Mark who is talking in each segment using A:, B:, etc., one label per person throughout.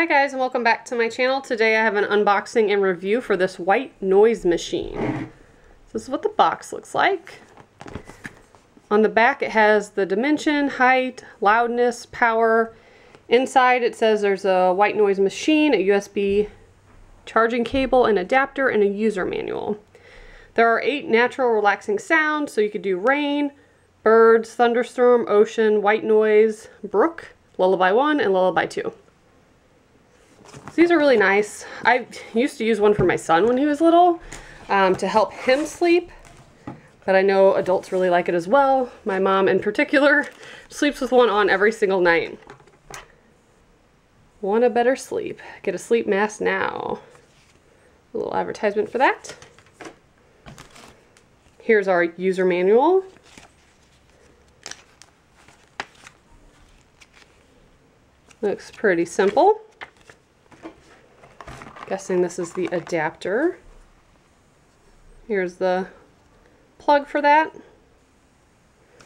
A: Hi guys, and welcome back to my channel. Today I have an unboxing and review for this white noise machine. This is what the box looks like. On the back it has the dimension, height, loudness, power. Inside it says there's a white noise machine, a USB charging cable, an adapter, and a user manual. There are 8 natural relaxing sounds, so you could do rain, birds, thunderstorm, ocean, white noise, brook, lullaby 1, and lullaby 2. So these are really nice. I used to use one for my son when he was little to help him sleep, but I know adults really like it as well. My mom in particular sleeps with one on every single night. Want a better sleep? Get a sleep mask now. A little advertisement for that. Here's our user manual. Looks pretty simple. Guessing this is the adapter. Here's the plug for that.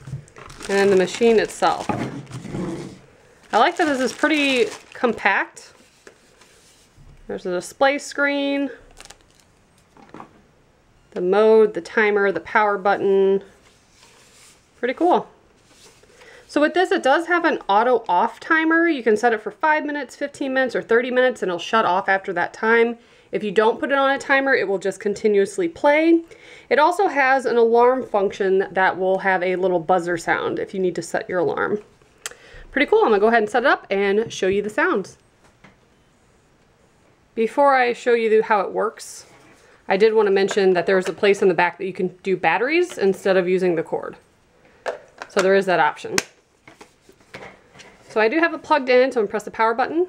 A: And then the machine itself. I like that this is pretty compact. There's a display screen, the mode, the timer, the power button. Pretty cool. So with this, it does have an auto off timer. You can set it for 5 minutes, 15 minutes, or 30 minutes, and it'll shut off after that time. If you don't put it on a timer, it will just continuously play. It also has an alarm function that will have a little buzzer sound if you need to set your alarm. Pretty cool. I'm gonna go ahead and set it up and show you the sounds. Before I show you how it works, I did want to mention that there's a place in the back that you can do batteries instead of using the cord. So there is that option. So I do have it plugged in, so I'm gonna press the power button.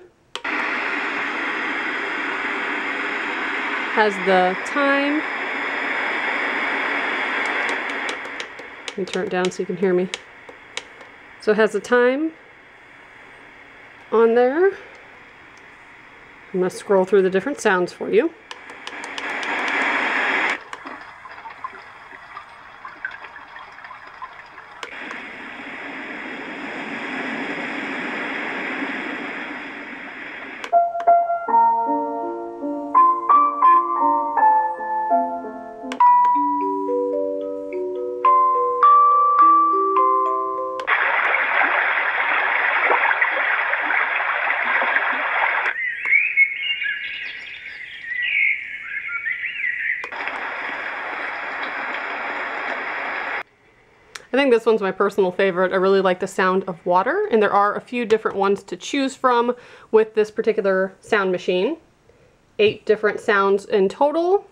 A: Has the time. Let me turn it down so you can hear me. So it has the time on there. I'm gonna scroll through the different sounds for you. I think this one's my personal favorite. I really like the sound of water, and there are a few different ones to choose from with this particular sound machine. 8 different sounds in total.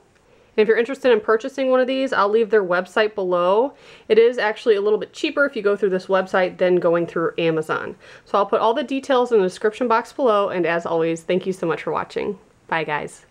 A: And if you're interested in purchasing one of these, I'll leave their website below. It is actually a little bit cheaper if you go through this website than going through Amazon. So I'll put all the details in the description box below, and as always, thank you so much for watching. Bye guys.